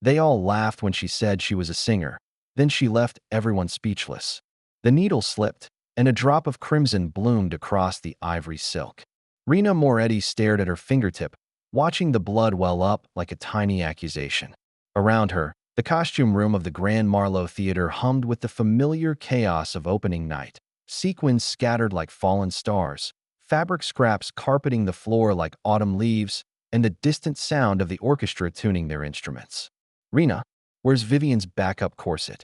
They all laughed when she said she was a singer. Then she left everyone speechless. The needle slipped, and a drop of crimson bloomed across the ivory silk. Rena Moretti stared at her fingertip, watching the blood well up like a tiny accusation. Around her, the costume room of the Grand Marlowe Theater hummed with the familiar chaos of opening night. Sequins scattered like fallen stars, fabric scraps carpeting the floor like autumn leaves, and the distant sound of the orchestra tuning their instruments. "Rena, where's Vivian's backup corset?"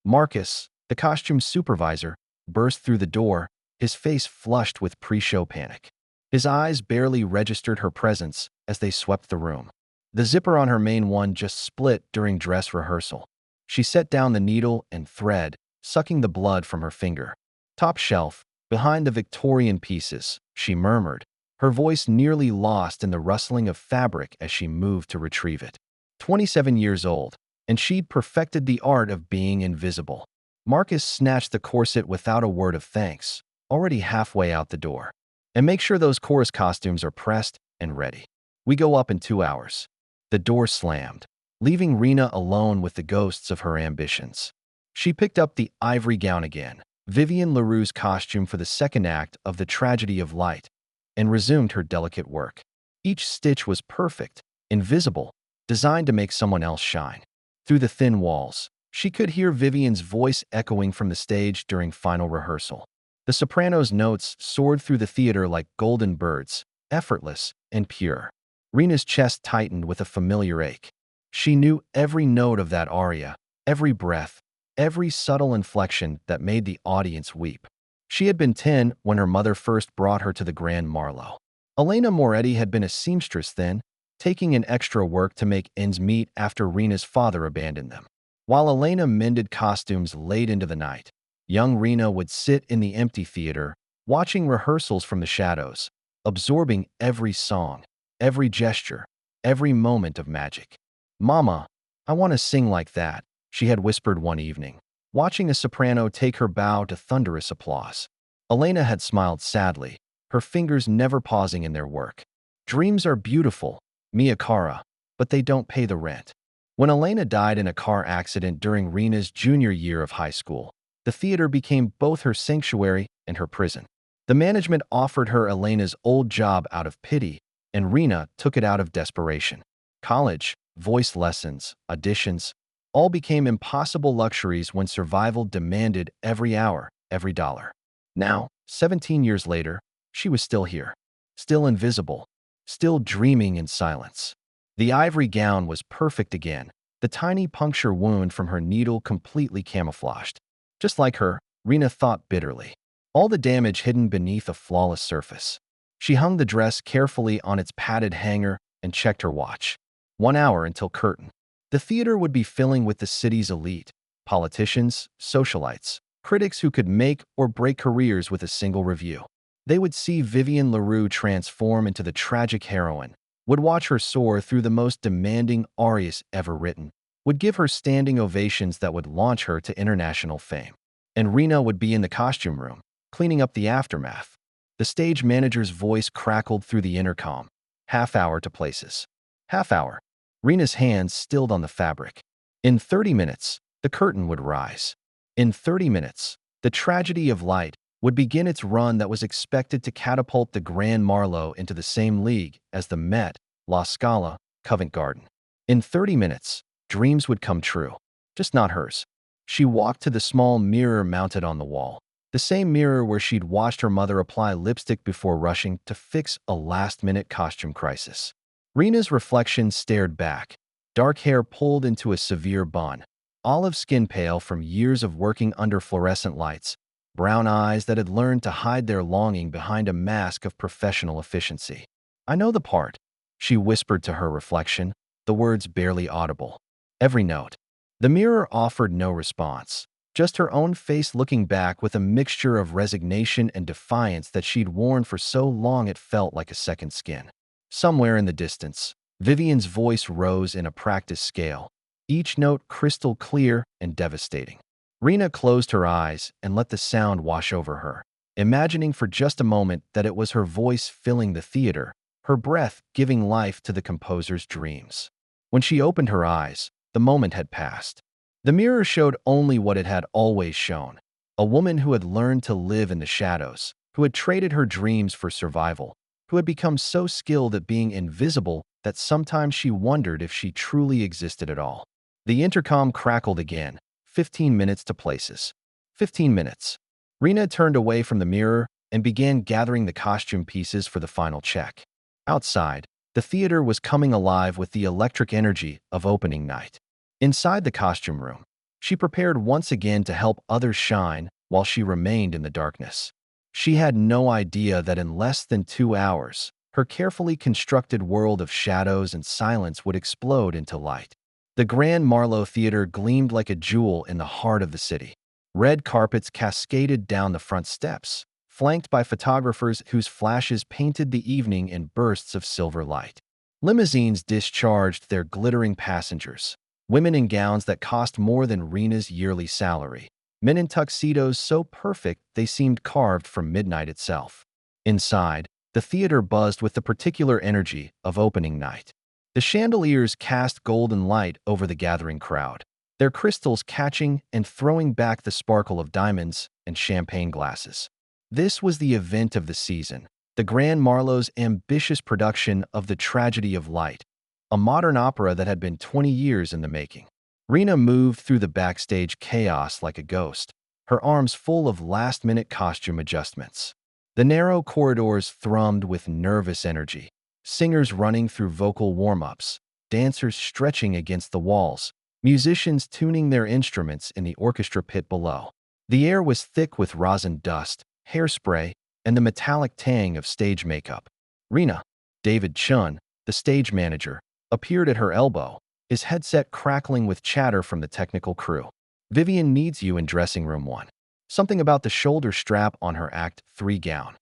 Marcus, the costume supervisor, burst through the door, his face flushed with pre-show panic. His eyes barely registered her presence as they swept the room. The zipper on her main one just split during dress rehearsal. She set down the needle and thread, sucking the blood from her finger. "Top shelf, behind the Victorian pieces," she murmured, her voice nearly lost in the rustling of fabric as she moved to retrieve it. 27 years old, and she'd perfected the art of being invisible. Marcus snatched the corset without a word of thanks, already halfway out the door. "And make sure those chorus costumes are pressed and ready. We go up in 2 hours." The door slammed, leaving Rena alone with the ghosts of her ambitions. She picked up the ivory gown again, Vivian Leroux's costume for the second act of The Tragedy of Light, and resumed her delicate work. Each stitch was perfect, invisible, designed to make someone else shine. Through the thin walls, she could hear Vivian's voice echoing from the stage during final rehearsal. The soprano's notes soared through the theater like golden birds, effortless and pure. Rena's chest tightened with a familiar ache. She knew every note of that aria, every breath, every subtle inflection that made the audience weep. She had been 10 when her mother first brought her to the Grand Marlowe. Elena Moretti had been a seamstress then, taking in extra work to make ends meet after Rena's father abandoned them. While Elena mended costumes late into the night, young Rena would sit in the empty theater, watching rehearsals from the shadows, absorbing every song, every gesture, every moment of magic. "Mama, I want to sing like that," she had whispered one evening, watching a soprano take her bow to thunderous applause. Elena had smiled sadly, her fingers never pausing in their work. "Dreams are beautiful, mia cara, but they don't pay the rent." When Elena died in a car accident during Rena's junior year of high school, the theater became both her sanctuary and her prison. The management offered her Elena's old job out of pity, and Rena took it out of desperation. College, voice lessons, auditions, all became impossible luxuries when survival demanded every hour, every dollar. Now, 17 years later, she was still here, still invisible, still dreaming in silence. The ivory gown was perfect again, the tiny puncture wound from her needle completely camouflaged. Just like her, Rena thought bitterly, all the damage hidden beneath a flawless surface. She hung the dress carefully on its padded hanger and checked her watch. 1 hour until curtain. The theater would be filling with the city's elite, politicians, socialites, critics who could make or break careers with a single review. They would see Vivian Leroux transform into the tragic heroine, would watch her soar through the most demanding arias ever written, would give her standing ovations that would launch her to international fame. And Rena would be in the costume room, cleaning up the aftermath. The stage manager's voice crackled through the intercom. "Half hour to places." Half hour. Rena's hands stilled on the fabric. In 30 minutes, the curtain would rise. In 30 minutes, the Tragedy of Light would begin its run that was expected to catapult the Grand Marlowe into the same league as the Met, La Scala, Covent Garden. In 30 minutes, dreams would come true, just not hers. She walked to the small mirror mounted on the wall, the same mirror where she'd watched her mother apply lipstick before rushing to fix a last-minute costume crisis. Rena's reflection stared back, dark hair pulled into a severe bun, olive skin pale from years of working under fluorescent lights, brown eyes that had learned to hide their longing behind a mask of professional efficiency. "I know the part," she whispered to her reflection, the words barely audible. Every note. The mirror offered no response, just her own face looking back with a mixture of resignation and defiance that she'd worn for so long it felt like a second skin. Somewhere in the distance, Vivian's voice rose in a practice scale, each note crystal clear and devastating. Rena closed her eyes and let the sound wash over her, imagining for just a moment that it was her voice filling the theater, her breath giving life to the composer's dreams. When she opened her eyes, the moment had passed. The mirror showed only what it had always shown. A woman who had learned to live in the shadows, who had traded her dreams for survival, who had become so skilled at being invisible that sometimes she wondered if she truly existed at all. The intercom crackled again. 15 minutes to places. 15 minutes. Rena turned away from the mirror and began gathering the costume pieces for the final check. Outside, the theater was coming alive with the electric energy of opening night. Inside the costume room, she prepared once again to help others shine while she remained in the darkness. She had no idea that in less than 2 hours, her carefully constructed world of shadows and silence would explode into light. The Grand Marlowe Theater gleamed like a jewel in the heart of the city. Red carpets cascaded down the front steps, flanked by photographers whose flashes painted the evening in bursts of silver light. Limousines discharged their glittering passengers, women in gowns that cost more than Rena's yearly salary, men in tuxedos so perfect they seemed carved from midnight itself. Inside, the theater buzzed with the particular energy of opening night. The chandeliers cast golden light over the gathering crowd, their crystals catching and throwing back the sparkle of diamonds and champagne glasses. This was the event of the season, the Grand Marlowe's ambitious production of The Tragedy of Light, a modern opera that had been 20 years in the making. Rena moved through the backstage chaos like a ghost, her arms full of last-minute costume adjustments. The narrow corridors thrummed with nervous energy, singers running through vocal warm-ups, dancers stretching against the walls, musicians tuning their instruments in the orchestra pit below. The air was thick with rosin dust, hairspray, and the metallic tang of stage makeup. Rena, David Chun, the stage manager, appeared at her elbow, his headset crackling with chatter from the technical crew. "Vivian needs you in dressing room 1. Something about the shoulder strap on her Act 3 gown."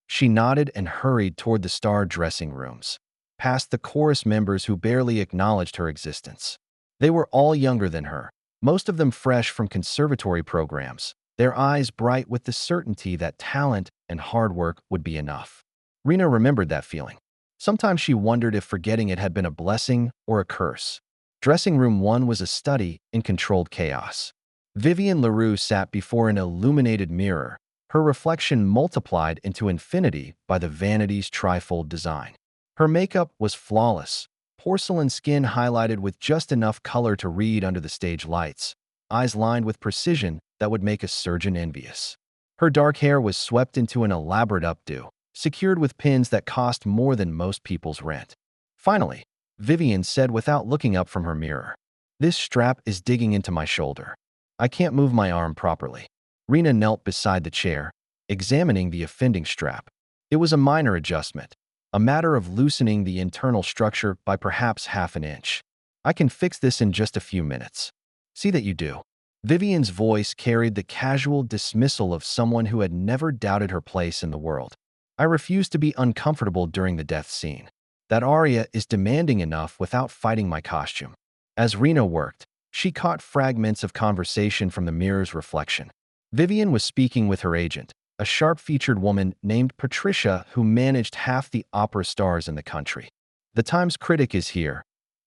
She nodded and hurried toward the star dressing rooms, past the chorus members who barely acknowledged her existence. They were all younger than her, most of them fresh from conservatory programs, their eyes bright with the certainty that talent and hard work would be enough. Rena remembered that feeling. Sometimes she wondered if forgetting it had been a blessing or a curse. Dressing room 1 was a study in controlled chaos. Vivian Leroux sat before an illuminated mirror, her reflection multiplied into infinity by the vanity's trifold design. Her makeup was flawless, porcelain skin highlighted with just enough color to read under the stage lights, eyes lined with precision that would make a surgeon envious. Her dark hair was swept into an elaborate updo, secured with pins that cost more than most people's rent. Finally, Vivian said without looking up from her mirror, "This strap is digging into my shoulder. I can't move my arm properly." Rena knelt beside the chair, examining the offending strap. It was a minor adjustment, a matter of loosening the internal structure by perhaps half an inch. "I can fix this in just a few minutes. See that you do." Vivian's voice carried the casual dismissal of someone who had never doubted her place in the world. "I refuse to be uncomfortable during the death scene. That aria is demanding enough without fighting my costume." As Rena worked, she caught fragments of conversation from the mirror's reflection. Vivian was speaking with her agent, a sharp-featured woman named Patricia who managed half the opera stars in the country. "The Times critic is here,"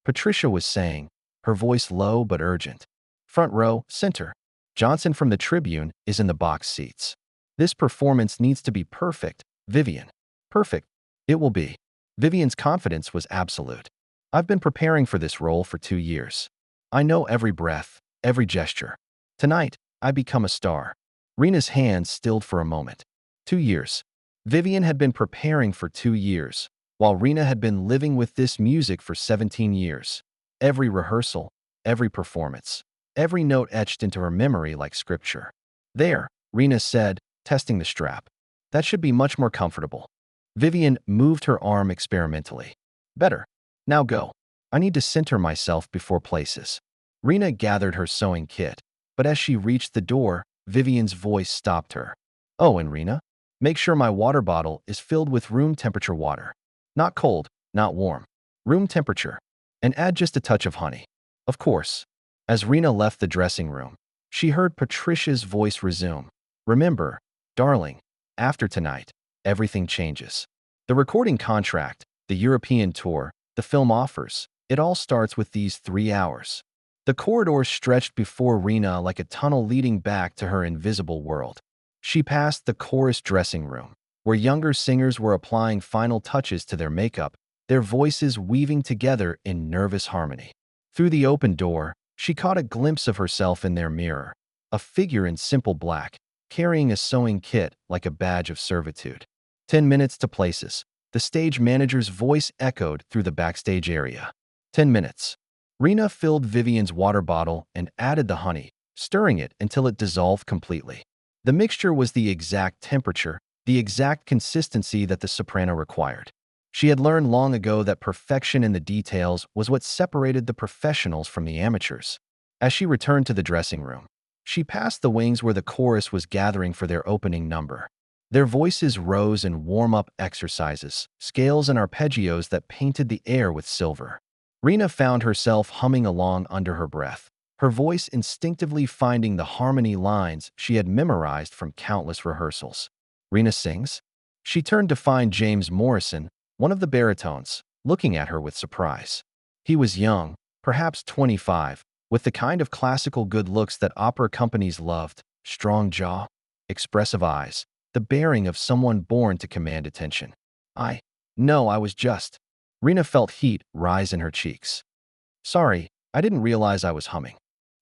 Patricia was saying, her voice low but urgent. "Front row, center. Johnson from the Tribune is in the box seats. This performance needs to be perfect, Vivian." "Perfect. It will be." Vivian's confidence was absolute. "I've been preparing for this role for 2 years. I know every breath, every gesture. Tonight, I become a star." Rena's hands stilled for a moment. 2 years. Vivian had been preparing for 2 years, while Rena had been living with this music for 17 years. Every rehearsal, every performance, every note etched into her memory like scripture. "There," Rena said, testing the strap. "That should be much more comfortable." Vivian moved her arm experimentally. "Better. Now go. I need to center myself before places." Rena gathered her sewing kit, but as she reached the door, Vivian's voice stopped her. "Oh, and Rena, make sure my water bottle is filled with room temperature water. Not cold, not warm. Room temperature. And add just a touch of honey." "Of course." As Rena left the dressing room, she heard Patricia's voice resume. "Remember, darling, after tonight, everything changes. The recording contract, the European tour, the film offers, it all starts with these 3 hours. The corridor stretched before Rena like a tunnel leading back to her invisible world. She passed the chorus dressing room, where younger singers were applying final touches to their makeup, their voices weaving together in nervous harmony. Through the open door, she caught a glimpse of herself in their mirror, a figure in simple black, carrying a sewing kit like a badge of servitude. 10 minutes to places. The stage manager's voice echoed through the backstage area. 10 minutes. Rena filled Vivian's water bottle and added the honey, stirring it until it dissolved completely. The mixture was the exact temperature, the exact consistency that the soprano required. She had learned long ago that perfection in the details was what separated the professionals from the amateurs. As she returned to the dressing room, she passed the wings where the chorus was gathering for their opening number. Their voices rose in warm-up exercises, scales and arpeggios that painted the air with silver. Rena found herself humming along under her breath, her voice instinctively finding the harmony lines she had memorized from countless rehearsals. Rena sings? She turned to find James Morrison, one of the baritones, looking at her with surprise. He was young, perhaps 25, with the kind of classical good looks that opera companies loved, strong jaw, expressive eyes, the bearing of someone born to command attention. No, I was just. Rena felt heat rise in her cheeks. Sorry, I didn't realize I was humming.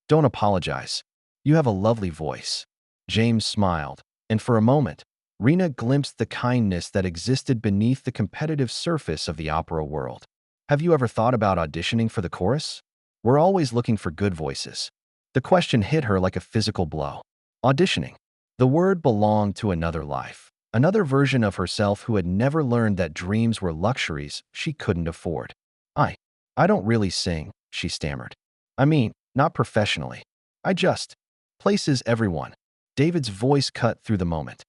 Don't apologize. You have a lovely voice. James smiled, and for a moment, Rena glimpsed the kindness that existed beneath the competitive surface of the opera world. Have you ever thought about auditioning for the chorus? We're always looking for good voices. The question hit her like a physical blow. Auditioning. The word belonged to another life, another version of herself who had never learned that dreams were luxuries she couldn't afford. I don't really sing, she stammered. I mean, not professionally. I just. Places everyone. David's voice cut through the moment.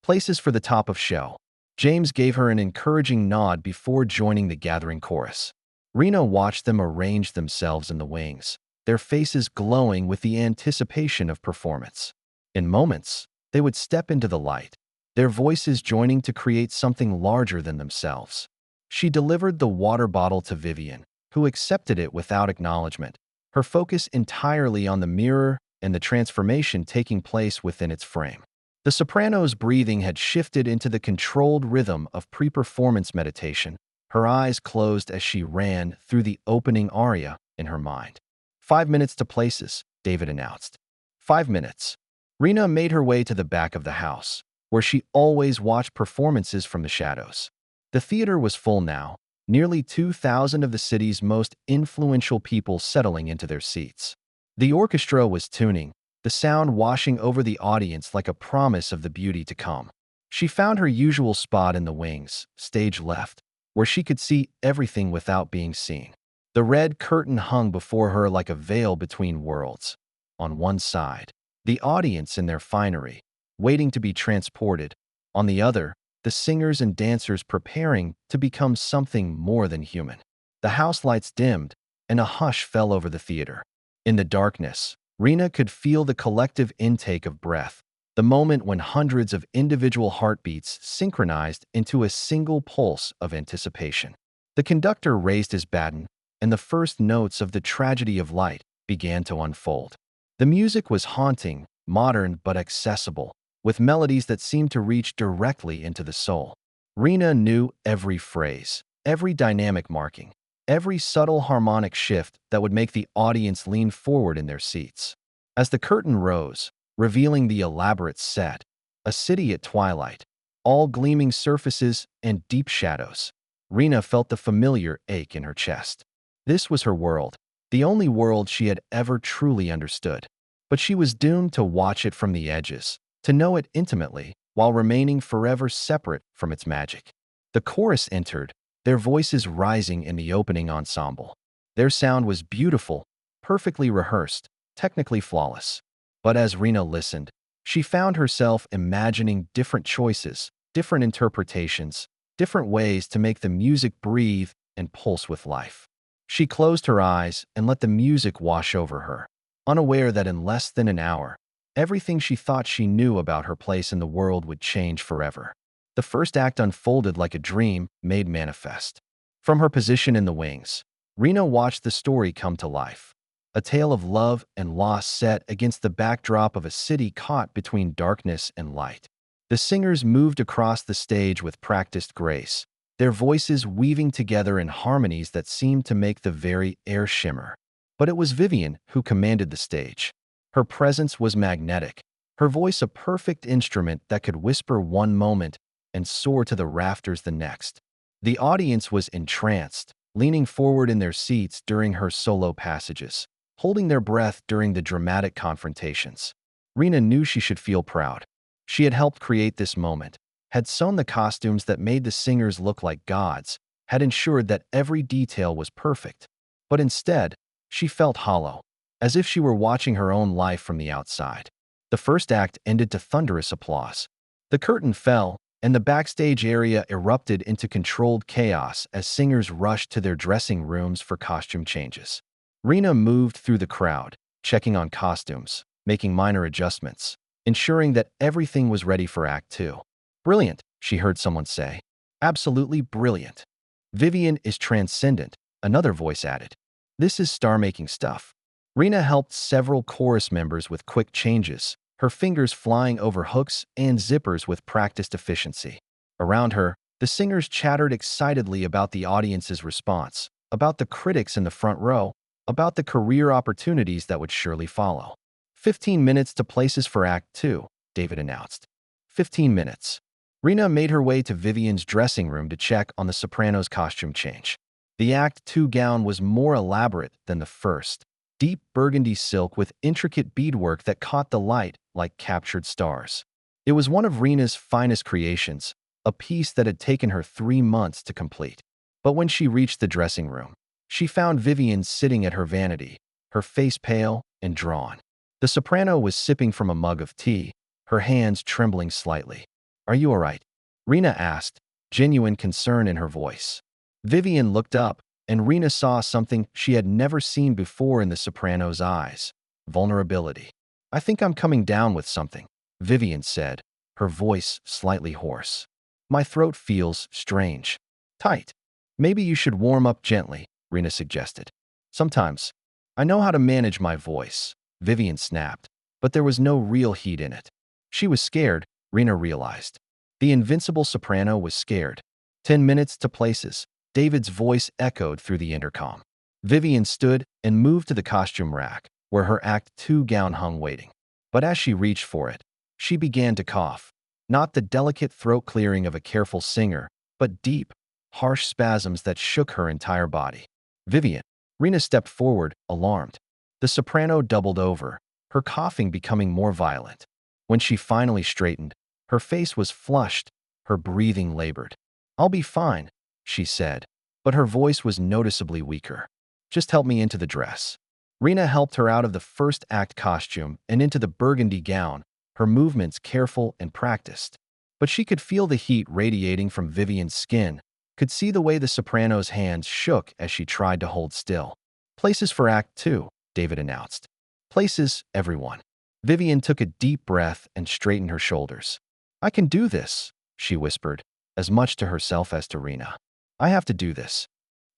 Places for the top of show. James gave her an encouraging nod before joining the gathering chorus. Rena watched them arrange themselves in the wings, their faces glowing with the anticipation of performance. In moments, they would step into the light, their voices joining to create something larger than themselves. She delivered the water bottle to Vivian, who accepted it without acknowledgement, her focus entirely on the mirror and the transformation taking place within its frame. The soprano's breathing had shifted into the controlled rhythm of pre-performance meditation, her eyes closed as she ran through the opening aria in her mind. 5 minutes to places, David announced. 5 minutes. Rena made her way to the back of the house, where she always watched performances from the shadows. The theater was full now, nearly 2,000 of the city's most influential people settling into their seats. The orchestra was tuning, the sound washing over the audience like a promise of the beauty to come. She found her usual spot in the wings, stage left, where she could see everything without being seen. The red curtain hung before her like a veil between worlds. On one side, the audience in their finery, waiting to be transported. On the other, the singers and dancers preparing to become something more than human. The house lights dimmed, and a hush fell over the theater. In the darkness, Rena could feel the collective intake of breath, the moment when hundreds of individual heartbeats synchronized into a single pulse of anticipation. The conductor raised his baton, and the first notes of the tragedy of light began to unfold. The music was haunting, modern but accessible, with melodies that seemed to reach directly into the soul. Rena knew every phrase, every dynamic marking, every subtle harmonic shift that would make the audience lean forward in their seats. As the curtain rose, revealing the elaborate set, a city at twilight, all gleaming surfaces and deep shadows, Rena felt the familiar ache in her chest. This was her world, the only world she had ever truly understood. But she was doomed to watch it from the edges, to know it intimately, while remaining forever separate from its magic. The chorus entered, their voices rising in the opening ensemble. Their sound was beautiful, perfectly rehearsed, technically flawless. But as Rena listened, she found herself imagining different choices, different interpretations, different ways to make the music breathe and pulse with life. She closed her eyes and let the music wash over her, unaware that in less than an hour, everything she thought she knew about her place in the world would change forever. The first act unfolded like a dream made manifest. From her position in the wings, Rena watched the story come to life. a tale of love and loss set against the backdrop of a city caught between darkness and light. The singers moved across the stage with practiced grace, their voices weaving together in harmonies that seemed to make the very air shimmer. But it was Vivian who commanded the stage. Her presence was magnetic, her voice a perfect instrument that could whisper one moment and soar to the rafters the next. The audience was entranced, leaning forward in their seats during her solo passages, holding their breath during the dramatic confrontations. Rena knew she should feel proud. She had helped create this moment, had sewn the costumes that made the singers look like gods, had ensured that every detail was perfect. But instead, she felt hollow, as if she were watching her own life from the outside. The first act ended to thunderous applause. The curtain fell, and the backstage area erupted into controlled chaos as singers rushed to their dressing rooms for costume changes. Rena moved through the crowd, checking on costumes, making minor adjustments, ensuring that everything was ready for Act 2. "Brilliant," she heard someone say. "Absolutely brilliant." "Vivian is transcendent," another voice added. "This is star-making stuff." Rena helped several chorus members with quick changes, her fingers flying over hooks and zippers with practiced efficiency. Around her, the singers chattered excitedly about the audience's response, about the critics in the front row, about the career opportunities that would surely follow. 15 minutes to places for Act 2, David announced. 15 minutes. Rena made her way to Vivian's dressing room to check on the soprano's costume change. The Act 2 gown was more elaborate than the first. Deep burgundy silk with intricate beadwork that caught the light like captured stars. It was one of Rena's finest creations, a piece that had taken her 3 months to complete. But when she reached the dressing room, she found Vivian sitting at her vanity, her face pale and drawn. The soprano was sipping from a mug of tea, her hands trembling slightly. "Are you all right?" Rena asked, genuine concern in her voice. Vivian looked up, and Rena saw something she had never seen before in the soprano's eyes: vulnerability. "I think I'm coming down with something," Vivian said, her voice slightly hoarse. "My throat feels strange. Tight. Maybe you should warm up gently," Rena suggested. "Sometimes. I know how to manage my voice," Vivian snapped, but there was no real heat in it. She was scared, Rena realized. The invincible soprano was scared. 10 minutes to places. David's voice echoed through the intercom. Vivian stood and moved to the costume rack, where her Act 2 gown hung waiting. But as she reached for it, she began to cough. Not the delicate throat clearing of a careful singer, but deep, harsh spasms that shook her entire body. "Vivian." Rena stepped forward, alarmed. The soprano doubled over, her coughing becoming more violent. When she finally straightened, her face was flushed, her breathing labored. "I'll be fine," she said, but her voice was noticeably weaker. "Just help me into the dress." Rena helped her out of the first act costume and into the burgundy gown, her movements careful and practiced. But she could feel the heat radiating from Vivian's skin, could see the way the soprano's hands shook as she tried to hold still. "Places for Act 2, David announced. "Places, everyone." Vivian took a deep breath and straightened her shoulders. "I can do this," she whispered, as much to herself as to Rena. "I have to do this."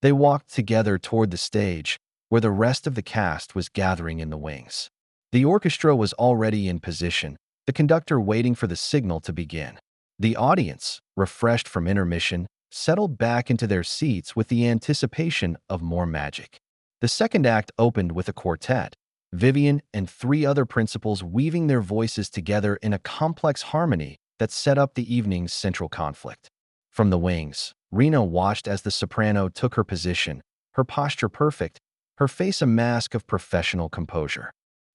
They walked together toward the stage, where the rest of the cast was gathering in the wings. The orchestra was already in position, the conductor waiting for the signal to begin. The audience, refreshed from intermission, settled back into their seats with the anticipation of more magic. The second act opened with a quartet, Vivian and 3 other principals weaving their voices together in a complex harmony that set up the evening's central conflict. From the wings, Rena watched as the soprano took her position, her posture perfect, her face a mask of professional composure.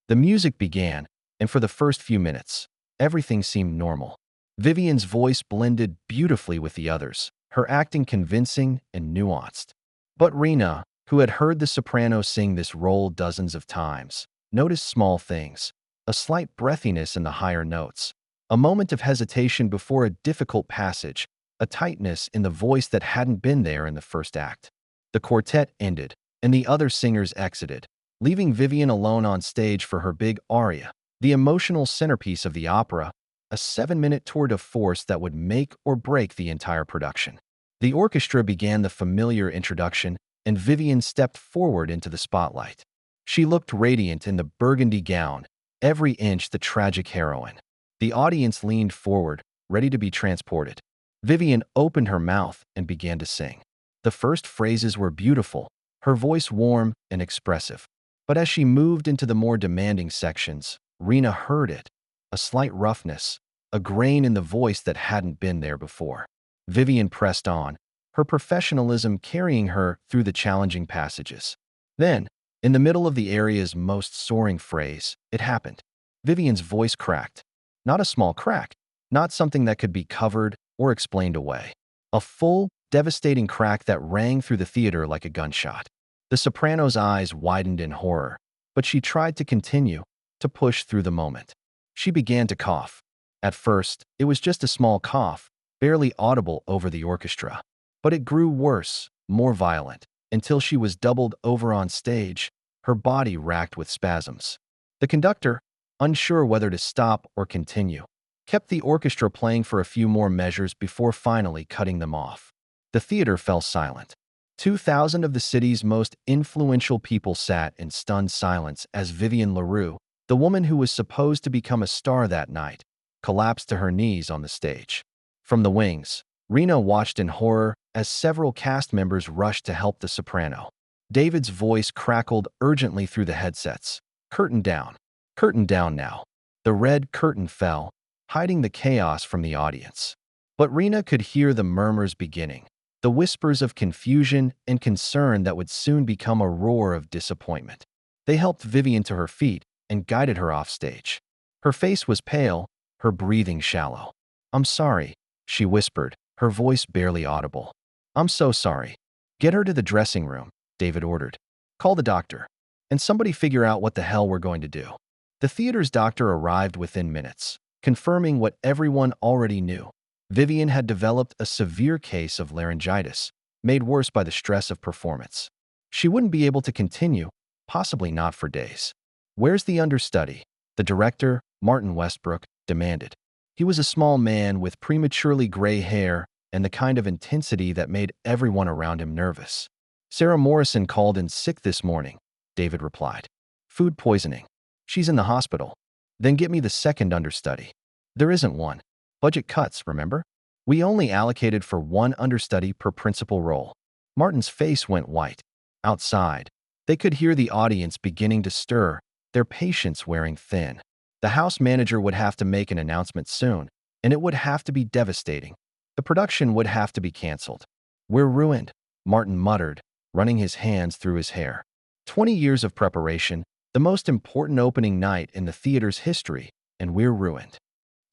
The music began, and for the first few minutes, everything seemed normal. Vivian's voice blended beautifully with the others, her acting convincing and nuanced. But Rena, who had heard the soprano sing this role dozens of times, noticed small things: a slight breathiness in the higher notes, a moment of hesitation before a difficult passage, a tightness in the voice that hadn't been there in the first act. The quartet ended, and the other singers exited, leaving Vivian alone on stage for her big aria, the emotional centerpiece of the opera, a 7-minute tour de force that would make or break the entire production. The orchestra began the familiar introduction, and Vivian stepped forward into the spotlight. She looked radiant in the burgundy gown, every inch the tragic heroine. The audience leaned forward, ready to be transported. Vivian opened her mouth and began to sing. The first phrases were beautiful, her voice warm and expressive. But as she moved into the more demanding sections, Rena heard it, a slight roughness, a grain in the voice that hadn't been there before. Vivian pressed on, her professionalism carrying her through the challenging passages. Then, in the middle of the area's most soaring phrase, it happened. Vivian's voice cracked. Not a small crack, not something that could be covered or explained away. A full, devastating crack that rang through the theater like a gunshot. The soprano's eyes widened in horror, but she tried to continue, to push through the moment. She began to cough. At first, it was just a small cough, barely audible over the orchestra. But it grew worse, more violent, until she was doubled over on stage, her body racked with spasms. The conductor, unsure whether to stop or continue, kept the orchestra playing for a few more measures before finally cutting them off. The theater fell silent. 2,000 of the city's most influential people sat in stunned silence as Vivian Leroux, the woman who was supposed to become a star that night, collapsed to her knees on the stage. From the wings, Rena watched in horror as several cast members rushed to help the soprano. David's voice crackled urgently through the headsets. Curtain down. Curtain down now. The red curtain fell, hiding the chaos from the audience. But Rena could hear the murmurs beginning, the whispers of confusion and concern that would soon become a roar of disappointment. They helped Vivian to her feet and guided her off stage. Her face was pale, her breathing shallow. "I'm sorry," she whispered, her voice barely audible. "I'm so sorry." "Get her to the dressing room," David ordered. "Call the doctor. And somebody figure out what the hell we're going to do." The theater's doctor arrived within minutes, confirming what everyone already knew. Vivian had developed a severe case of laryngitis, made worse by the stress of performance. She wouldn't be able to continue, possibly not for days. "Where's the understudy?" the director, Martin Westbrook, demanded. He was a small man with prematurely gray hair and the kind of intensity that made everyone around him nervous. "Sarah Morrison called in sick this morning," David replied. "Food poisoning. She's in the hospital." "Then get me the second understudy." "There isn't one. Budget cuts, remember? We only allocated for one understudy per principal role." Martin's face went white. Outside, they could hear the audience beginning to stir, their patience wearing thin. The house manager would have to make an announcement soon, and it would have to be devastating. The production would have to be canceled. "We're ruined," Martin muttered, running his hands through his hair. 20 years of preparation, the most important opening night in the theater's history, and we're ruined.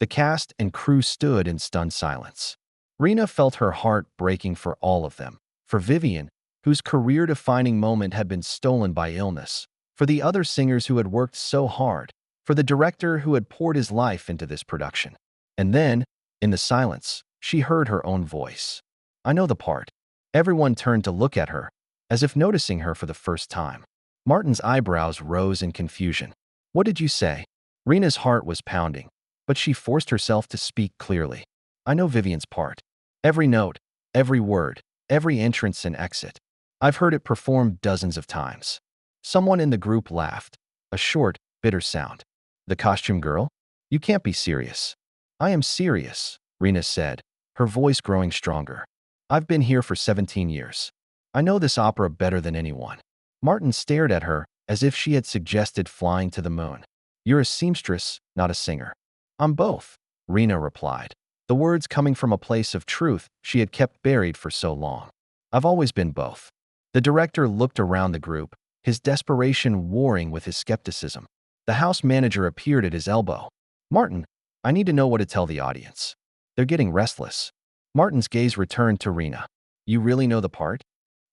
The cast and crew stood in stunned silence. Rena felt her heart breaking for all of them. For Vivian, whose career-defining moment had been stolen by illness. For the other singers who had worked so hard. For the director who had poured his life into this production. And then, in the silence, she heard her own voice. "I know the part." Everyone turned to look at her, as if noticing her for the first time. Martin's eyebrows rose in confusion. "What did you say?" Rena's heart was pounding, but she forced herself to speak clearly. "I know Vivian's part. Every note, every word, every entrance and exit. I've heard it performed dozens of times." Someone in the group laughed, a short, bitter sound. "The costume girl? You can't be serious." "I am serious," Rena said, her voice growing stronger. "I've been here for 17 years. I know this opera better than anyone." Martin stared at her as if she had suggested flying to the moon. "You're a seamstress, not a singer." "I'm both," Rena replied, the words coming from a place of truth she had kept buried for so long. "I've always been both." The director looked around the group, his desperation warring with his skepticism. The house manager appeared at his elbow. "Martin, I need to know what to tell the audience. They're getting restless." Martin's gaze returned to Rena. "You really know the part?"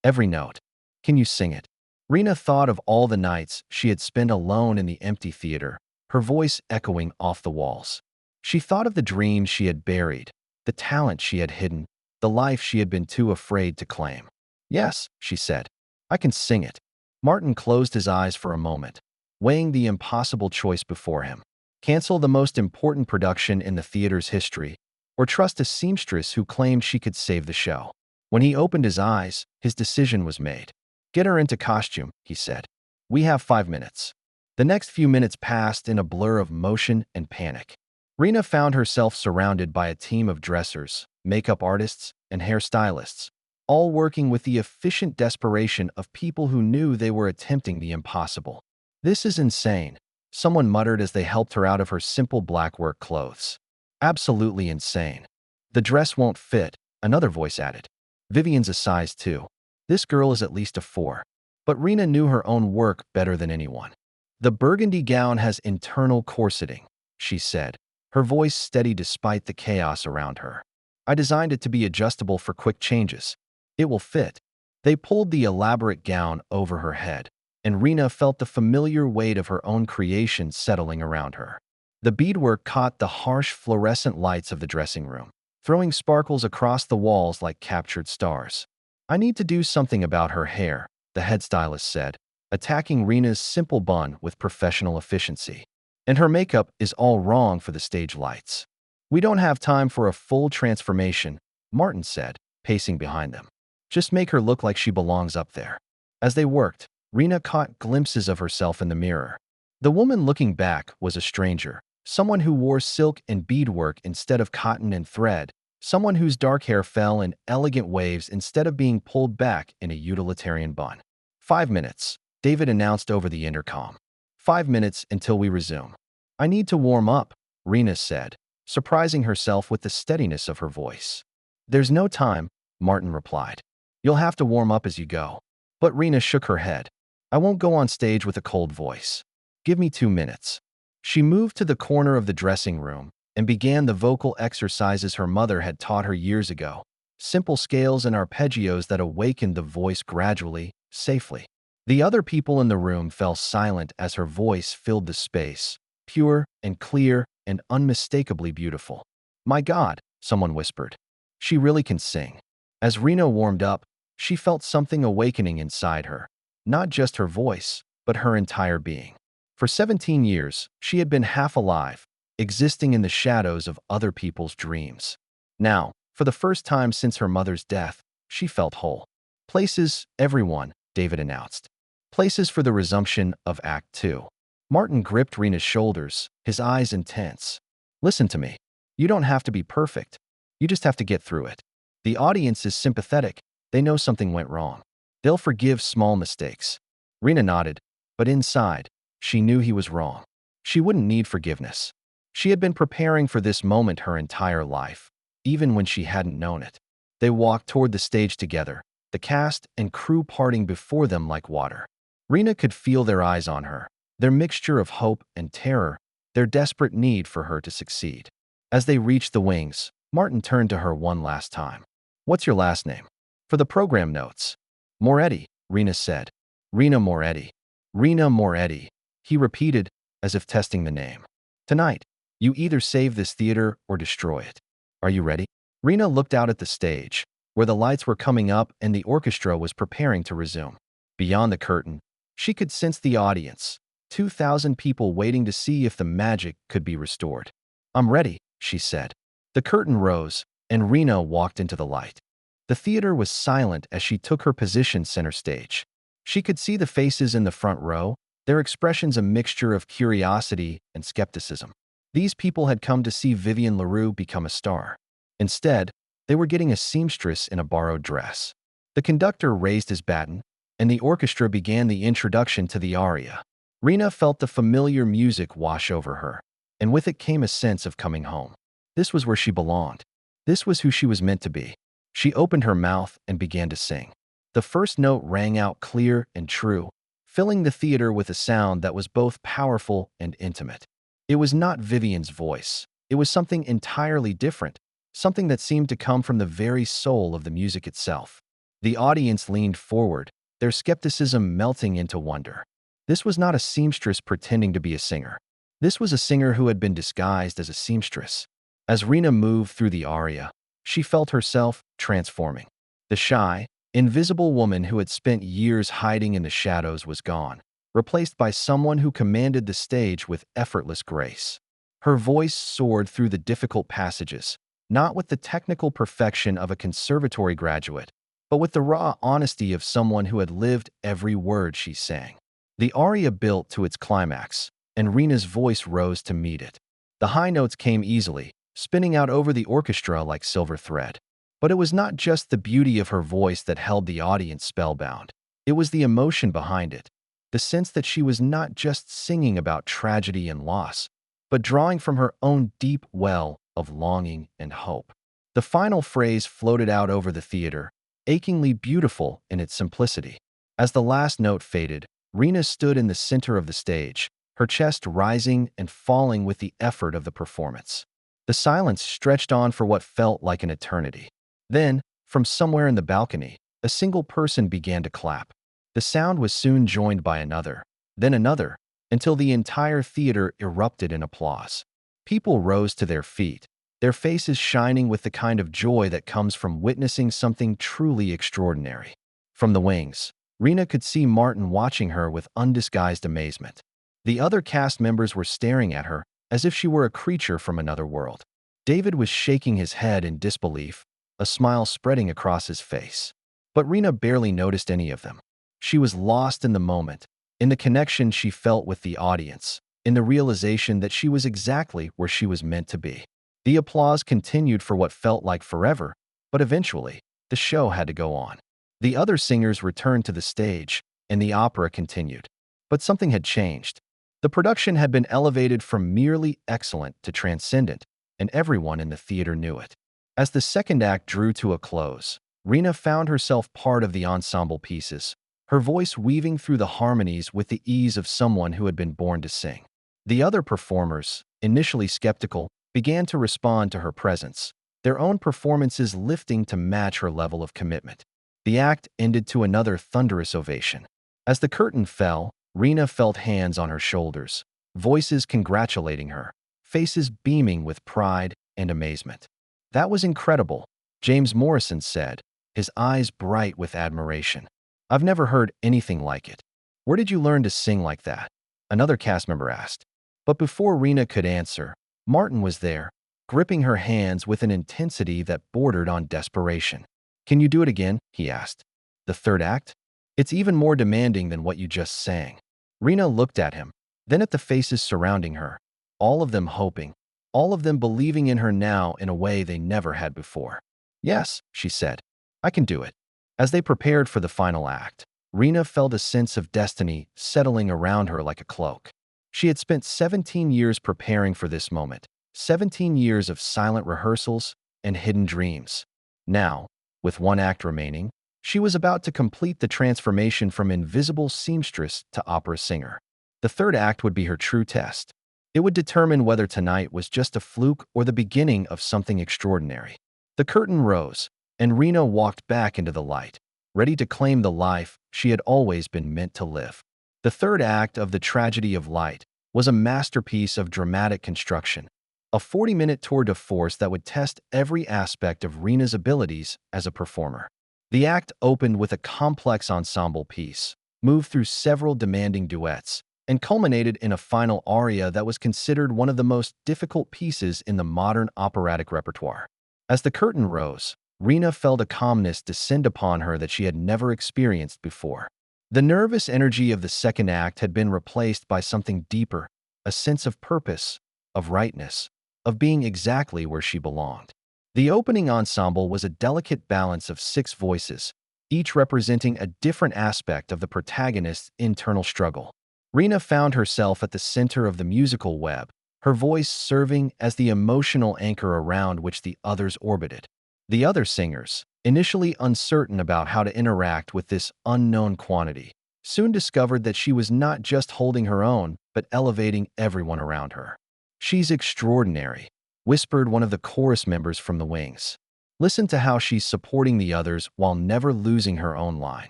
"Every note." "Can you sing it?" Rena thought of all the nights she had spent alone in the empty theater, her voice echoing off the walls. She thought of the dreams she had buried, the talent she had hidden, the life she had been too afraid to claim. "Yes," she said. "I can sing it." Martin closed his eyes for a moment, weighing the impossible choice before him. Cancel the most important production in the theater's history, or trust a seamstress who claimed she could save the show. When he opened his eyes, his decision was made. "Get her into costume," he said. We have 5 minutes. The next few minutes passed in a blur of motion and panic. Rena found herself surrounded by a team of dressers, makeup artists, and hairstylists, all working with the efficient desperation of people who knew they were attempting the impossible. "This is insane," someone muttered as they helped her out of her simple black work clothes. "Absolutely insane." "The dress won't fit," another voice added. "Vivian's a size 2. This girl is at least a 4. But Rena knew her own work better than anyone. "The burgundy gown has internal corseting," she said, her voice steady despite the chaos around her. "I designed it to be adjustable for quick changes. It will fit." They pulled the elaborate gown over her head, and Rena felt the familiar weight of her own creation settling around her. The beadwork caught the harsh fluorescent lights of the dressing room, throwing sparkles across the walls like captured stars. "I need to do something about her hair," the head stylist said, attacking Rena's simple bun with professional efficiency. "And her makeup is all wrong for the stage lights." "We don't have time for a full transformation," Martin said, pacing behind them. "Just make her look like she belongs up there." As they worked, Rena caught glimpses of herself in the mirror. The woman looking back was a stranger, someone who wore silk and beadwork instead of cotton and thread, someone whose dark hair fell in elegant waves instead of being pulled back in a utilitarian bun. "5 minutes," David announced over the intercom. "5 minutes until we resume." "I need to warm up," Rena said, surprising herself with the steadiness of her voice. "There's no time," Martin replied. "You'll have to warm up as you go." But Rena shook her head. "I won't go on stage with a cold voice. Give me 2 minutes." She moved to the corner of the dressing room and began the vocal exercises her mother had taught her years ago, simple scales and arpeggios that awakened the voice gradually, safely. The other people in the room fell silent as her voice filled the space, pure and clear and unmistakably beautiful. "My God," someone whispered. "She really can sing." As Rena warmed up, she felt something awakening inside her, not just her voice, but her entire being. For 17 years, she had been half alive, existing in the shadows of other people's dreams. Now, for the first time since her mother's death, she felt whole. "Places, everyone," David announced. "Places for the resumption of Act 2. Martin gripped Rena's shoulders, his eyes intense. "Listen to me. You don't have to be perfect. You just have to get through it. The audience is sympathetic. They know something went wrong. They'll forgive small mistakes." Rena nodded, but inside, she knew he was wrong. She wouldn't need forgiveness. She had been preparing for this moment her entire life, even when she hadn't known it. They walked toward the stage together, the cast and crew parting before them like water. Rena could feel their eyes on her, their mixture of hope and terror, their desperate need for her to succeed. As they reached the wings, Martin turned to her one last time. "What's your last name?" "For the program notes." "Moretti," Rena said. "Rena Moretti." "Rena Moretti," he repeated, as if testing the name. "Tonight, you either save this theater or destroy it. Are you ready?" Rena looked out at the stage, where the lights were coming up and the orchestra was preparing to resume. Beyond the curtain, she could sense the audience, 2,000 people waiting to see if the magic could be restored. "I'm ready," she said. The curtain rose, and Rena walked into the light. The theater was silent as she took her position center stage. She could see the faces in the front row, their expressions a mixture of curiosity and skepticism. These people had come to see Vivian Leroux become a star. Instead, they were getting a seamstress in a borrowed dress. The conductor raised his baton, and the orchestra began the introduction to the aria. Rena felt the familiar music wash over her, and with it came a sense of coming home. This was where she belonged. This was who she was meant to be. She opened her mouth and began to sing. The first note rang out clear and true, filling the theater with a sound that was both powerful and intimate. It was not Vivian's voice. It was something entirely different, something that seemed to come from the very soul of the music itself. The audience leaned forward, their skepticism melting into wonder. This was not a seamstress pretending to be a singer. This was a singer who had been disguised as a seamstress. As Rena moved through the aria, she felt herself transforming. The shy, invisible woman who had spent years hiding in the shadows was gone, replaced by someone who commanded the stage with effortless grace. Her voice soared through the difficult passages, not with the technical perfection of a conservatory graduate, but with the raw honesty of someone who had lived every word she sang. The aria built to its climax, and Rena's voice rose to meet it. The high notes came easily, spinning out over the orchestra like silver thread. But it was not just the beauty of her voice that held the audience spellbound. It was the emotion behind it, the sense that she was not just singing about tragedy and loss, but drawing from her own deep well of longing and hope. The final phrase floated out over the theater, achingly beautiful in its simplicity. As the last note faded, Rena stood in the center of the stage, her chest rising and falling with the effort of the performance. The silence stretched on for what felt like an eternity. Then, from somewhere in the balcony, a single person began to clap. The sound was soon joined by another, then another, until the entire theater erupted in applause. People rose to their feet, their faces shining with the kind of joy that comes from witnessing something truly extraordinary. From the wings, Rena could see Martin watching her with undisguised amazement. The other cast members were staring at her as if she were a creature from another world. David was shaking his head in disbelief, a smile spreading across his face. But Rena barely noticed any of them. She was lost in the moment, in the connection she felt with the audience, in the realization that she was exactly where she was meant to be. The applause continued for what felt like forever, but eventually, the show had to go on. The other singers returned to the stage, and the opera continued. But something had changed. The production had been elevated from merely excellent to transcendent, and everyone in the theater knew it. As the second act drew to a close, Rena found herself part of the ensemble pieces, her voice weaving through the harmonies with the ease of someone who had been born to sing. The other performers, initially skeptical, began to respond to her presence, their own performances lifting to match her level of commitment. The act ended to another thunderous ovation. As the curtain fell, Rena felt hands on her shoulders, voices congratulating her, faces beaming with pride and amazement. "That was incredible," James Morrison said, his eyes bright with admiration. "I've never heard anything like it." "Where did you learn to sing like that?" another cast member asked. But before Rena could answer, Martin was there, gripping her hands with an intensity that bordered on desperation. "Can you do it again?" he asked. "The third act? It's even more demanding than what you just sang." Rena looked at him, then at the faces surrounding her, all of them hoping, all of them believing in her now in a way they never had before. "Yes," she said, "I can do it." As they prepared for the final act, Rena felt a sense of destiny settling around her like a cloak. She had spent 17 years preparing for this moment, 17 years of silent rehearsals and hidden dreams. Now, with one act remaining, she was about to complete the transformation from invisible seamstress to opera singer. The third act would be her true test. It would determine whether tonight was just a fluke or the beginning of something extraordinary. The curtain rose, and Rena walked back into the light, ready to claim the life she had always been meant to live. The third act of The Tragedy of Light was a masterpiece of dramatic construction, a 40-minute tour de force that would test every aspect of Rena's abilities as a performer. The act opened with a complex ensemble piece, moved through several demanding duets, and culminated in a final aria that was considered one of the most difficult pieces in the modern operatic repertoire. As the curtain rose, Rena felt a calmness descend upon her that she had never experienced before. The nervous energy of the second act had been replaced by something deeper, a sense of purpose, of rightness, of being exactly where she belonged. The opening ensemble was a delicate balance of 6 voices, each representing a different aspect of the protagonist's internal struggle. Rena found herself at the center of the musical web, her voice serving as the emotional anchor around which the others orbited. The other singers, initially uncertain about how to interact with this unknown quantity, soon discovered that she was not just holding her own, but elevating everyone around her. "She's extraordinary," whispered one of the chorus members from the wings. "Listen to how she's supporting the others while never losing her own line."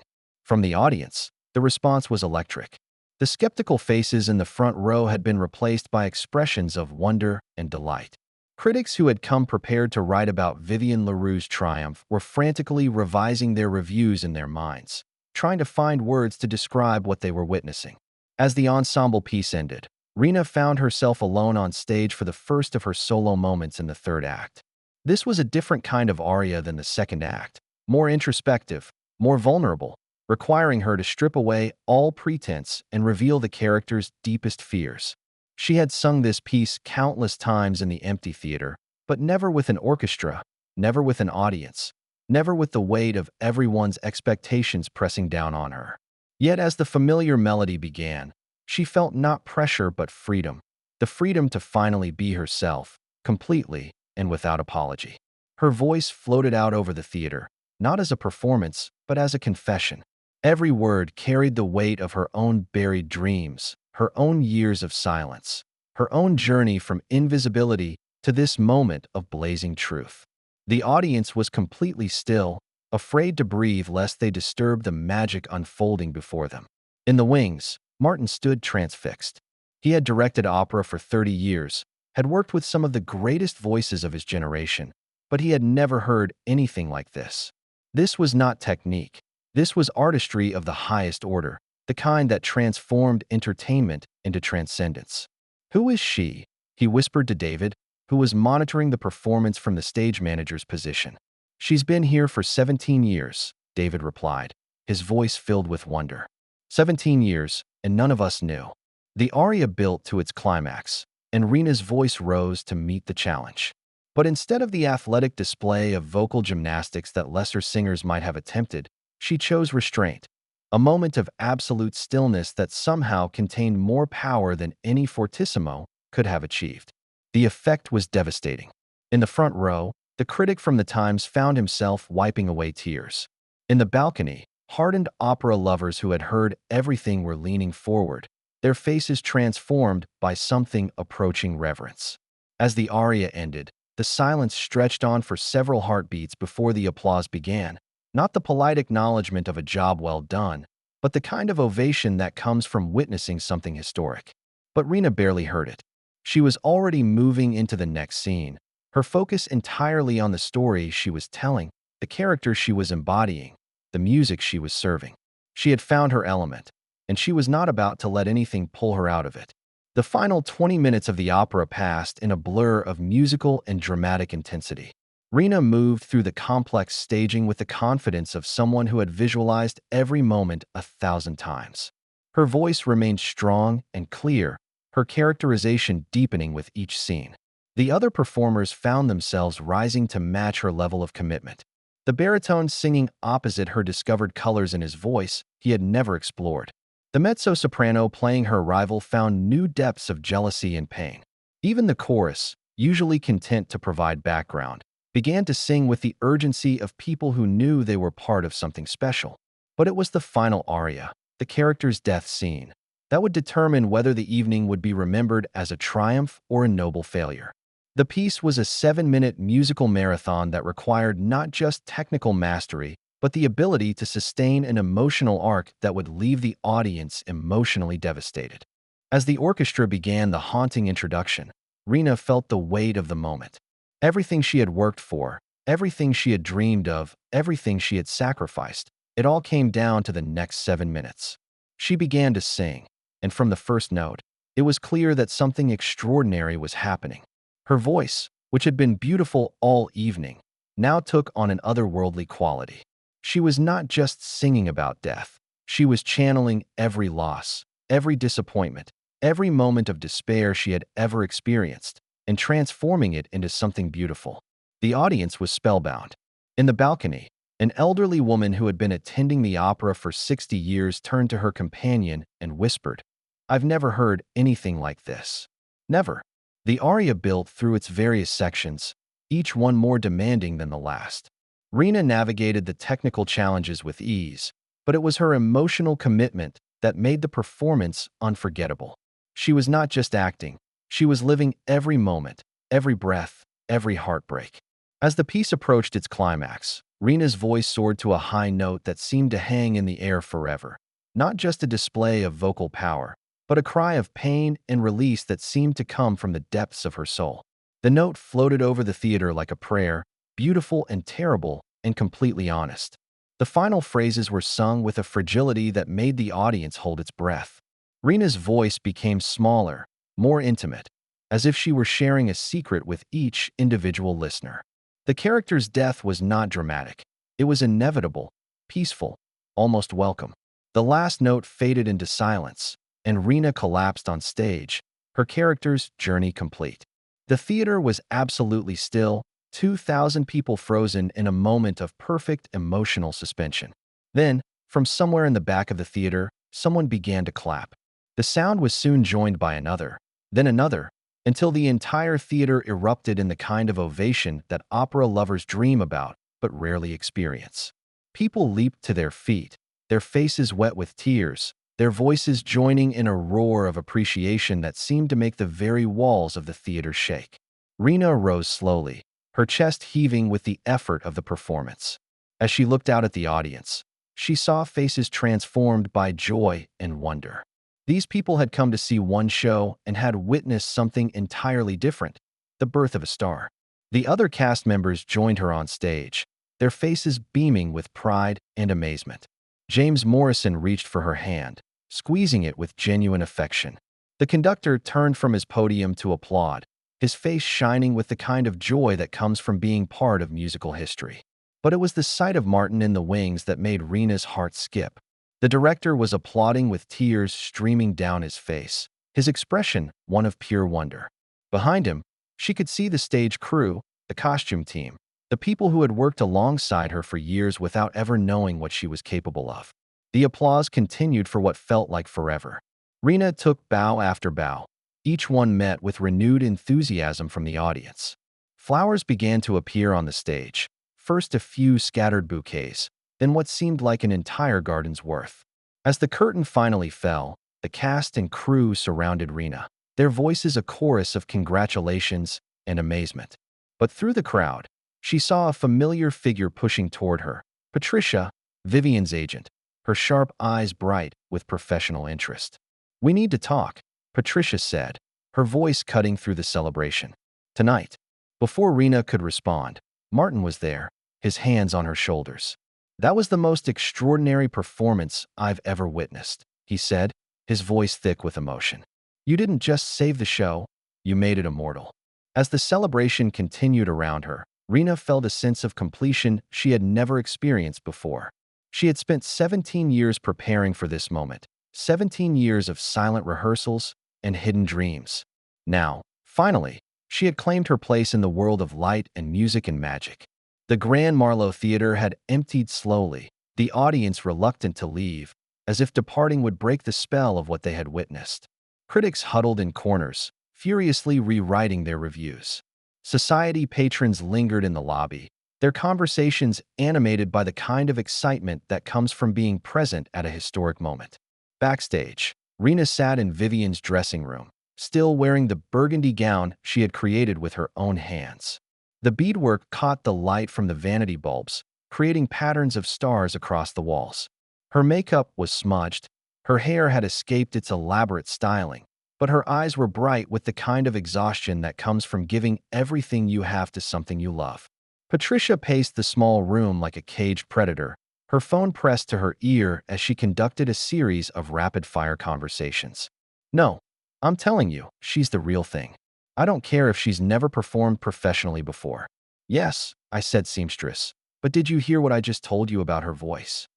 From the audience, the response was electric. The skeptical faces in the front row had been replaced by expressions of wonder and delight. Critics who had come prepared to write about Vivian Leroux's triumph were frantically revising their reviews in their minds, trying to find words to describe what they were witnessing. As the ensemble piece ended, Rena found herself alone on stage for the first of her solo moments in the third act. This was a different kind of aria than the second act, more introspective, more vulnerable, requiring her to strip away all pretense and reveal the character's deepest fears. She had sung this piece countless times in the empty theater, but never with an orchestra, never with an audience, never with the weight of everyone's expectations pressing down on her. Yet as the familiar melody began, she felt not pressure but freedom, the freedom to finally be herself, completely and without apology. Her voice floated out over the theater, not as a performance, but as a confession. Every word carried the weight of her own buried dreams, her own years of silence, her own journey from invisibility to this moment of blazing truth. The audience was completely still, afraid to breathe lest they disturb the magic unfolding before them. In the wings, Martin stood transfixed. He had directed opera for 30 years, had worked with some of the greatest voices of his generation, but he had never heard anything like this. This was not technique. This was artistry of the highest order, the kind that transformed entertainment into transcendence. "Who is she?" he whispered to David, who was monitoring the performance from the stage manager's position. "She's been here for 17 years, David replied, his voice filled with wonder. 17 years, and none of us knew. The aria built to its climax, and Rena's voice rose to meet the challenge. But instead of the athletic display of vocal gymnastics that lesser singers might have attempted, she chose restraint, a moment of absolute stillness that somehow contained more power than any fortissimo could have achieved. The effect was devastating. In the front row, the critic from the Times found himself wiping away tears. In the balcony, hardened opera lovers who had heard everything were leaning forward, their faces transformed by something approaching reverence. As the aria ended, the silence stretched on for several heartbeats before the applause began, not the polite acknowledgement of a job well done, but the kind of ovation that comes from witnessing something historic. But Rena barely heard it. She was already moving into the next scene, her focus entirely on the story she was telling, the character she was embodying, the music she was serving. She had found her element, and she was not about to let anything pull her out of it. The final 20 minutes of the opera passed in a blur of musical and dramatic intensity. Rena moved through the complex staging with the confidence of someone who had visualized every moment 1,000 times. Her voice remained strong and clear, her characterization deepening with each scene. The other performers found themselves rising to match her level of commitment. The baritone singing opposite her discovered colors in his voice he had never explored. The mezzo-soprano playing her rival found new depths of jealousy and pain. Even the chorus, usually content to provide background, began to sing with the urgency of people who knew they were part of something special. But it was the final aria, the character's death scene, that would determine whether the evening would be remembered as a triumph or a noble failure. The piece was a 7-minute musical marathon that required not just technical mastery, but the ability to sustain an emotional arc that would leave the audience emotionally devastated. As the orchestra began the haunting introduction, Rena felt the weight of the moment. Everything she had worked for, everything she had dreamed of, everything she had sacrificed, it all came down to the next 7 minutes. She began to sing, and from the first note, it was clear that something extraordinary was happening. Her voice, which had been beautiful all evening, now took on an otherworldly quality. She was not just singing about death. She was channeling every loss, every disappointment, every moment of despair she had ever experienced, and transforming it into something beautiful. The audience was spellbound. In the balcony, an elderly woman who had been attending the opera for 60 years turned to her companion and whispered, "I've never heard anything like this." Never. The aria built through its various sections, each one more demanding than the last. Rena navigated the technical challenges with ease, but it was her emotional commitment that made the performance unforgettable. She was not just acting, she was living every moment, every breath, every heartbreak. As the piece approached its climax, Rena's voice soared to a high note that seemed to hang in the air forever. Not just a display of vocal power, but a cry of pain and release that seemed to come from the depths of her soul. The note floated over the theater like a prayer, beautiful and terrible and completely honest. The final phrases were sung with a fragility that made the audience hold its breath. Rena's voice became smaller, more intimate, as if she were sharing a secret with each individual listener. The character's death was not dramatic. It was inevitable, peaceful, almost welcome. The last note faded into silence, and Rena collapsed on stage, her character's journey complete. The theater was absolutely still, 2,000 people frozen in a moment of perfect emotional suspension. Then, from somewhere in the back of the theater, someone began to clap. The sound was soon joined by another, then another, until the entire theater erupted in the kind of ovation that opera lovers dream about but rarely experience. People leaped to their feet, their faces wet with tears, their voices joining in a roar of appreciation that seemed to make the very walls of the theater shake. Rena rose slowly, her chest heaving with the effort of the performance. As she looked out at the audience, she saw faces transformed by joy and wonder. These people had come to see one show and had witnessed something entirely different, the birth of a star. The other cast members joined her on stage, their faces beaming with pride and amazement. James Morrison reached for her hand, squeezing it with genuine affection. The conductor turned from his podium to applaud, his face shining with the kind of joy that comes from being part of musical history. But it was the sight of Martin in the wings that made Rena's heart skip. The director was applauding with tears streaming down his face, his expression one of pure wonder. Behind him, she could see the stage crew, the costume team, the people who had worked alongside her for years without ever knowing what she was capable of. The applause continued for what felt like forever. Rena took bow after bow, each one met with renewed enthusiasm from the audience. Flowers began to appear on the stage, first a few scattered bouquets, then what seemed like an entire garden's worth. As the curtain finally fell, the cast and crew surrounded Rena, their voices a chorus of congratulations and amazement. But through the crowd, she saw a familiar figure pushing toward her, Patricia, Vivian's agent, her sharp eyes bright with professional interest. "We need to talk," Patricia said, her voice cutting through the celebration. "Tonight." Before Rena could respond, Martin was there, his hands on her shoulders. "That was the most extraordinary performance I've ever witnessed," he said, his voice thick with emotion. "You didn't just save the show, you made it immortal." As the celebration continued around her, Rena felt a sense of completion she had never experienced before. She had spent 17 years preparing for this moment, 17 years of silent rehearsals and hidden dreams. Now, finally, she had claimed her place in the world of light and music and magic. The Grand Marlowe Theater had emptied slowly, the audience reluctant to leave, as if departing would break the spell of what they had witnessed. Critics huddled in corners, furiously rewriting their reviews. Society patrons lingered in the lobby, their conversations animated by the kind of excitement that comes from being present at a historic moment. Backstage, Rena sat in Vivian's dressing room, still wearing the burgundy gown she had created with her own hands. The beadwork caught the light from the vanity bulbs, creating patterns of stars across the walls. Her makeup was smudged, her hair had escaped its elaborate styling, but her eyes were bright with the kind of exhaustion that comes from giving everything you have to something you love. Patricia paced the small room like a caged predator, her phone pressed to her ear as she conducted a series of rapid-fire conversations. "No, I'm telling you, she's the real thing. I don't care if she's never performed professionally before." "Yes," I said, seamstress, "but did you hear what I just told you about her voice?"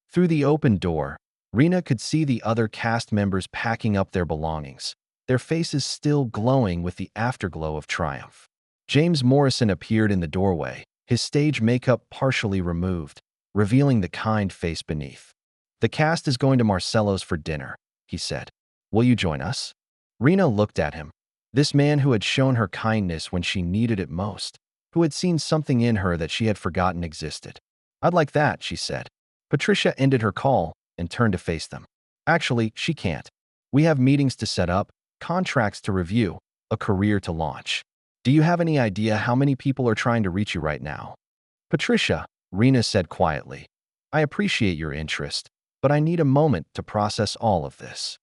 Through the open door, Rena could see the other cast members packing up their belongings, their faces still glowing with the afterglow of triumph. James Morrison appeared in the doorway, his stage makeup partially removed, revealing the kind face beneath. "The cast is going to Marcello's for dinner," he said. "Will you join us?" Rena looked at him, this man who had shown her kindness when she needed it most, who had seen something in her that she had forgotten existed. "I'd like that," she said. Patricia ended her call and turned to face them. "Actually, she can't. We have meetings to set up, contracts to review, a career to launch. Do you have any idea how many people are trying to reach you right now?" "Patricia," Rena said quietly, "I appreciate your interest, but I need a moment to process all of this."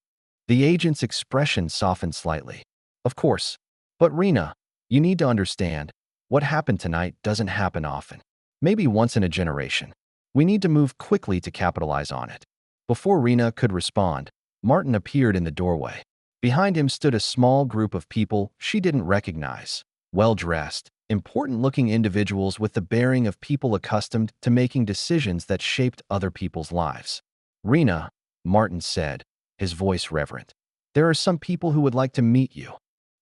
The agent's expression softened slightly. "Of course. But Rena, you need to understand, what happened tonight doesn't happen often. Maybe once in a generation. We need to move quickly to capitalize on it." Before Rena could respond, Martin appeared in the doorway. Behind him stood a small group of people she didn't recognize, well-dressed, important-looking individuals with the bearing of people accustomed to making decisions that shaped other people's lives. "Rena," Martin said, his voice reverent, "there are some people who would like to meet you."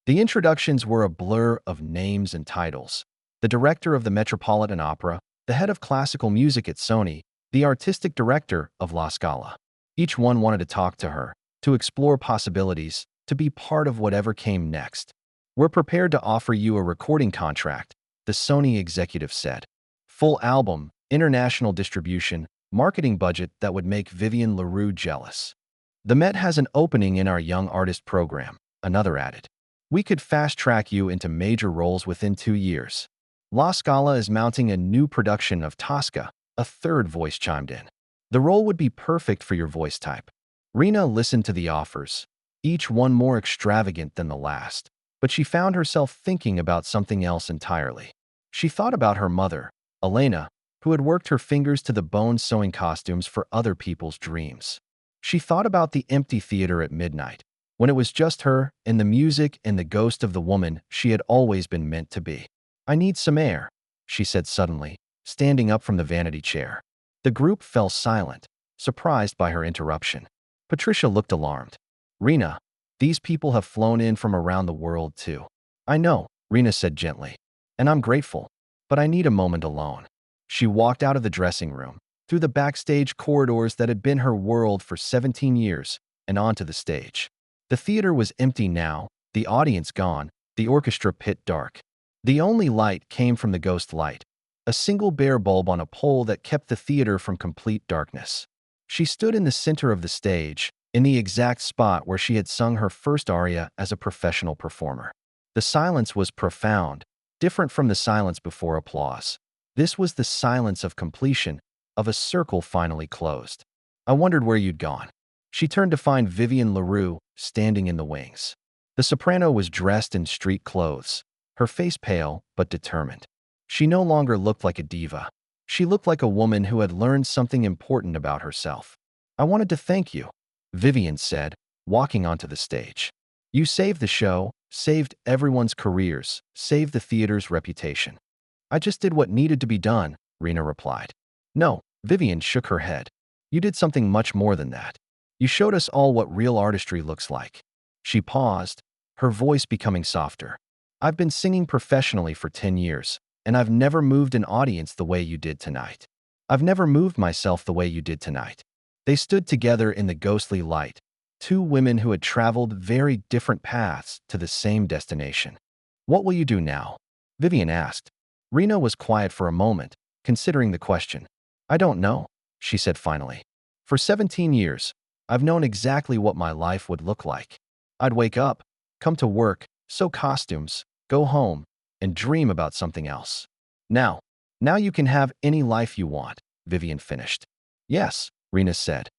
The introductions were a blur of names and titles. The director of the Metropolitan Opera, the head of classical music at Sony, the artistic director of La Scala. Each one wanted to talk to her, to explore possibilities, to be part of whatever came next. "We're prepared to offer you a recording contract," the Sony executive said. "Full album, international distribution, marketing budget that would make Vivian Leroux jealous. The Met has an opening in our Young Artist program," another added. "We could fast-track you into major roles within 2 years. La Scala is mounting a new production of Tosca," a third voice chimed in. "The role would be perfect for your voice type." Rena listened to the offers, each one more extravagant than the last, but she found herself thinking about something else entirely. She thought about her mother, Elena, who had worked her fingers to the bone sewing costumes for other people's dreams. She thought about the empty theater at midnight, when it was just her and the music and the ghost of the woman she had always been meant to be. "I need some air," she said suddenly, standing up from the vanity chair. The group fell silent, surprised by her interruption. Patricia looked alarmed. "Rena, these people have flown in from around the world too." "I know," Rena said gently, "and I'm grateful, but I need a moment alone." She walked out of the dressing room, through the backstage corridors that had been her world for 17 years, and onto the stage. The theater was empty now, the audience gone, the orchestra pit dark. The only light came from the ghost light, a single bare bulb on a pole that kept the theater from complete darkness. She stood in the center of the stage, in the exact spot where she had sung her first aria as a professional performer. The silence was profound, different from the silence before applause. This was the silence of completion, of a circle finally closed. "I wondered where you'd gone." She turned to find Vivian Leroux standing in the wings. The soprano was dressed in street clothes, her face pale but determined. She no longer looked like a diva. She looked like a woman who had learned something important about herself. "I wanted to thank you," Vivian said, walking onto the stage. "You saved the show, saved everyone's careers, saved the theater's reputation." "I just did what needed to be done," Rena replied. "No," Vivian shook her head. "You did something much more than that. You showed us all what real artistry looks like." She paused, her voice becoming softer. "I've been singing professionally for 10 years, and I've never moved an audience the way you did tonight. I've never moved myself the way you did tonight." They stood together in the ghostly light, two women who had traveled very different paths to the same destination. "What will you do now?" Vivian asked. Rena was quiet for a moment, considering the question. "I don't know," she said finally. "For 17 years, I've known exactly what my life would look like. I'd wake up, come to work, sew costumes, go home, and dream about something else. Now you can have any life you want," Vivian finished. "Yes," Rena said.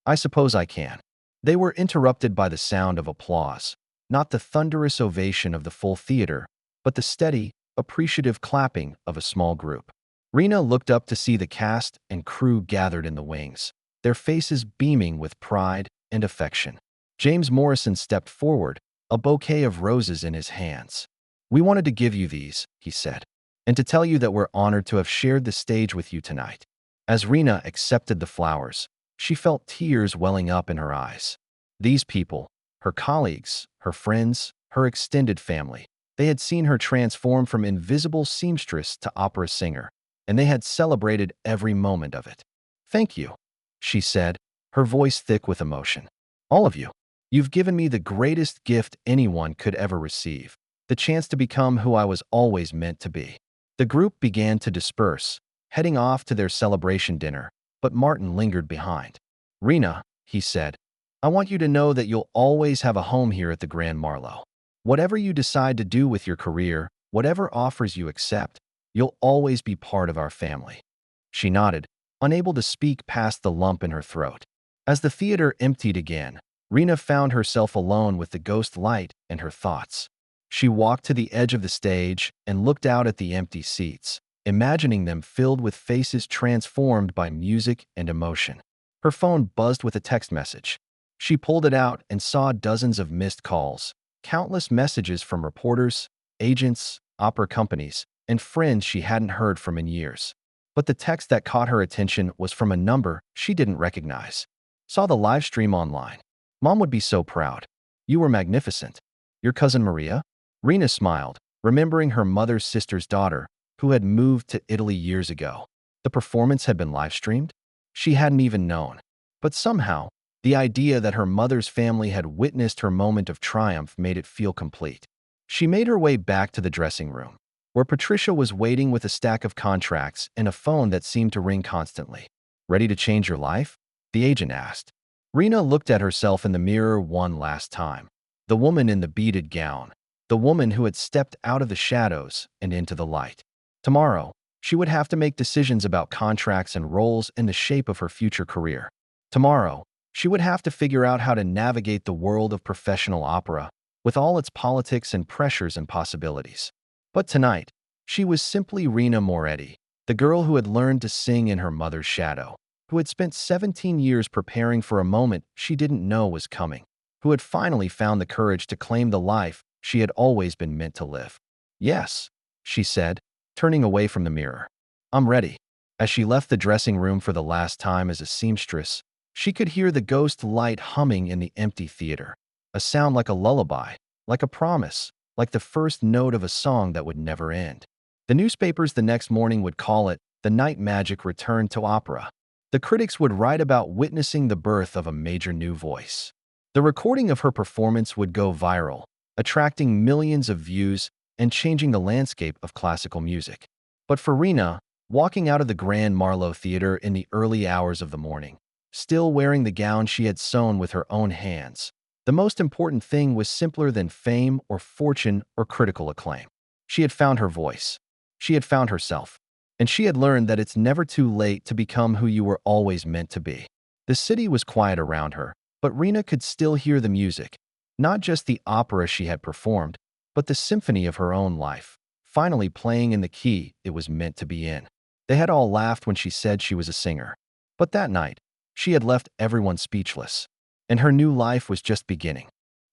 "I suppose I can." They were interrupted by the sound of applause, not the thunderous ovation of the full theater, but the steady, appreciative clapping of a small group. Rena looked up to see the cast and crew gathered in the wings, their faces beaming with pride and affection. James Morrison stepped forward, a bouquet of roses in his hands. "We wanted to give you these," he said, "and to tell you that we're honored to have shared the stage with you tonight." As Rena accepted the flowers, she felt tears welling up in her eyes. These people, her colleagues, her friends, her extended family, they had seen her transform from invisible seamstress to opera singer, and they had celebrated every moment of it. "Thank you," she said, her voice thick with emotion. "All of you. You've given me the greatest gift anyone could ever receive, the chance to become who I was always meant to be." The group began to disperse, heading off to their celebration dinner, but Martin lingered behind. "Rena," he said, "I want you to know that you'll always have a home here at the Grand Marlowe. Whatever you decide to do with your career, whatever offers you accept, you'll always be part of our family." She nodded, unable to speak past the lump in her throat. As the theater emptied again, Rena found herself alone with the ghost light and her thoughts. She walked to the edge of the stage and looked out at the empty seats, imagining them filled with faces transformed by music and emotion. Her phone buzzed with a text message. She pulled it out and saw dozens of missed calls, countless messages from reporters, agents, opera companies, and friends she hadn't heard from in years. But the text that caught her attention was from a number she didn't recognize. Saw the live stream online. Mom would be so proud. You were magnificent. Your cousin Maria? Rena smiled, remembering her mother's sister's daughter, who had moved to Italy years ago. The performance had been live streamed? She hadn't even known. But somehow, the idea that her mother's family had witnessed her moment of triumph made it feel complete. She made her way back to the dressing room, where Patricia was waiting with a stack of contracts and a phone that seemed to ring constantly. Ready to change your life? The agent asked. Rena looked at herself in the mirror one last time. The woman in the beaded gown. The woman who had stepped out of the shadows and into the light. Tomorrow, she would have to make decisions about contracts and roles in the shape of her future career. Tomorrow, she would have to figure out how to navigate the world of professional opera, with all its politics and pressures and possibilities. But tonight, she was simply Rena Moretti, the girl who had learned to sing in her mother's shadow, who had spent 17 years preparing for a moment she didn't know was coming, who had finally found the courage to claim the life she had always been meant to live. Yes, she said, turning away from the mirror. I'm ready. As she left the dressing room for the last time as a seamstress, she could hear the ghost light humming in the empty theater, a sound like a lullaby, like a promise, like the first note of a song that would never end. The newspapers the next morning would call it the night magic returned to opera. The critics would write about witnessing the birth of a major new voice. The recording of her performance would go viral, attracting millions of views and changing the landscape of classical music. But for Rena, walking out of the Grand Marlowe Theater in the early hours of the morning, still wearing the gown she had sewn with her own hands, the most important thing was simpler than fame or fortune or critical acclaim. She had found her voice. She had found herself. And she had learned that it's never too late to become who you were always meant to be. The city was quiet around her, but Rena could still hear the music, not just the opera she had performed, but the symphony of her own life, finally playing in the key it was meant to be in. They had all laughed when she said she was a singer. But that night, she had left everyone speechless. And her new life was just beginning.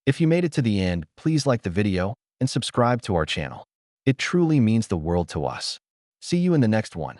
If you made it to the end, please like the video and subscribe to our channel. It truly means the world to us. See you in the next one.